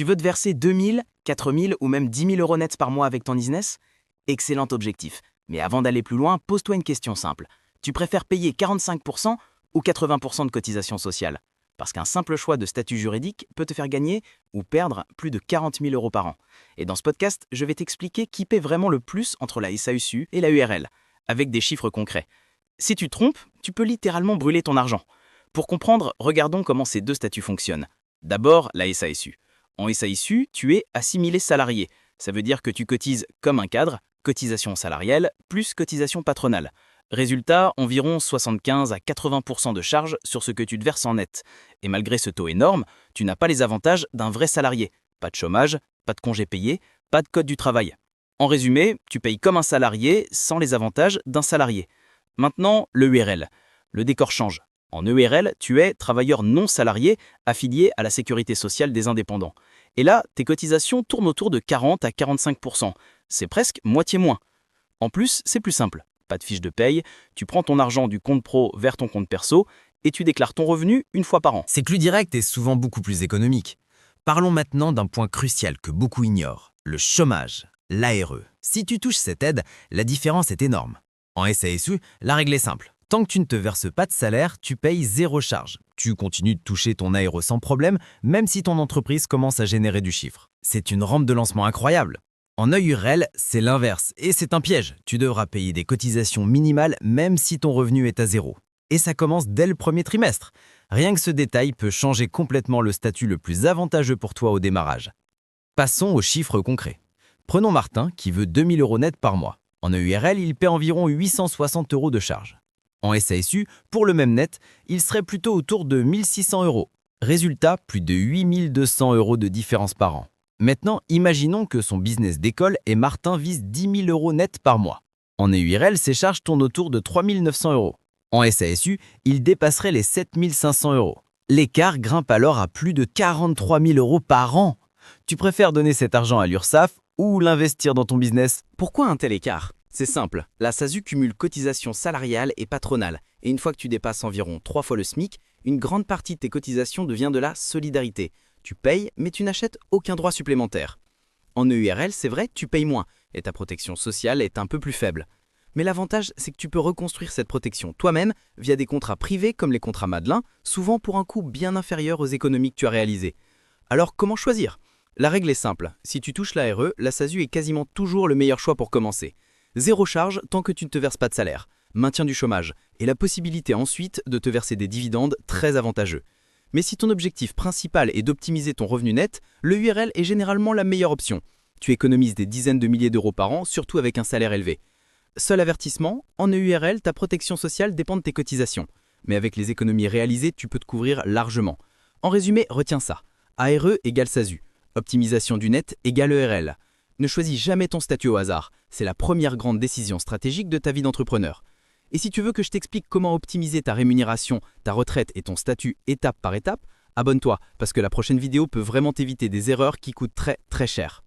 Tu veux te verser 2000, 4000 ou même 10 000 euros nets par mois avec ton business? Excellent objectif. Mais avant d'aller plus loin, pose-toi une question simple. Tu préfères payer 45% ou 80% de cotisation sociale? Parce qu'un simple choix de statut juridique peut te faire gagner ou perdre plus de 40 000 euros par an. Et dans ce podcast, je vais t'expliquer qui paie vraiment le plus entre la SASU et la URL, avec des chiffres concrets. Si tu te trompes, tu peux littéralement brûler ton argent. Pour comprendre, regardons comment ces deux statuts fonctionnent. D'abord, la SASU. En SASU, tu es assimilé salarié. Ça veut dire que tu cotises comme un cadre, cotisation salariale plus cotisation patronale. Résultat, environ 75 à 80% de charges sur ce que tu te verses en net. Et malgré ce taux énorme, tu n'as pas les avantages d'un vrai salarié. Pas de chômage, pas de congés payés, pas de code du travail. En résumé, tu payes comme un salarié sans les avantages d'un salarié. Maintenant, le URL. Le décor change. En EURL, tu es travailleur non salarié affilié à la sécurité sociale des indépendants. Et là, tes cotisations tournent autour de 40 à 45%. C'est presque moitié moins. En plus, c'est plus simple. Pas de fiche de paye, tu prends ton argent du compte pro vers ton compte perso et tu déclares ton revenu une fois par an. C'est plus direct et souvent beaucoup plus économique. Parlons maintenant d'un point crucial que beaucoup ignorent, le chômage, l'ARE. Si tu touches cette aide, la différence est énorme. En SASU, la règle est simple. Tant que tu ne te verses pas de salaire, tu payes zéro charge. Tu continues de toucher ton ARE sans problème, même si ton entreprise commence à générer du chiffre. C'est une rampe de lancement incroyable. En EURL, c'est l'inverse, et c'est un piège. Tu devras payer des cotisations minimales même si ton revenu est à zéro. Et ça commence dès le premier trimestre. Rien que ce détail peut changer complètement le statut le plus avantageux pour toi au démarrage. Passons aux chiffres concrets. Prenons Martin qui veut 2000 euros net par mois. En EURL, il paie environ 860 euros de charges. En SASU, pour le même net, il serait plutôt autour de 1600 euros. Résultat, plus de 8200 euros de différence par an. Maintenant, imaginons que son business décolle et Martin vise 10 000 euros net par mois. En EURL, ses charges tournent autour de 3 900 euros. En SASU, il dépasserait les 7 500 euros. L'écart grimpe alors à plus de 43 000 euros par an. Tu préfères donner cet argent à l'URSSAF ou l'investir dans ton business? Pourquoi un tel écart? C'est simple, la SASU cumule cotisations salariales et patronales. Et une fois que tu dépasses environ 3 fois le SMIC, une grande partie de tes cotisations devient de la solidarité. Tu payes, mais tu n'achètes aucun droit supplémentaire. En EURL, c'est vrai, tu payes moins, et ta protection sociale est un peu plus faible. Mais l'avantage, c'est que tu peux reconstruire cette protection toi-même via des contrats privés comme les contrats Madelin, souvent pour un coût bien inférieur aux économies que tu as réalisées. Alors comment choisir? La règle est simple, si tu touches l'ARE, la SASU est quasiment toujours le meilleur choix pour commencer. Zéro charge tant que tu ne te verses pas de salaire, maintien du chômage et la possibilité ensuite de te verser des dividendes très avantageux. Mais si ton objectif principal est d'optimiser ton revenu net, le URL est généralement la meilleure option. Tu économises des dizaines de milliers d'euros par an, surtout avec un salaire élevé. Seul avertissement, en EURL, ta protection sociale dépend de tes cotisations. Mais avec les économies réalisées, tu peux te couvrir largement. En résumé, retiens ça. ARE égale SASU. Optimisation du net égale EURL. Ne choisis jamais ton statut au hasard. C'est la première grande décision stratégique de ta vie d'entrepreneur. Et si tu veux que je t'explique comment optimiser ta rémunération, ta retraite et ton statut étape par étape, abonne-toi parce que la prochaine vidéo peut vraiment t'éviter des erreurs qui coûtent très cher.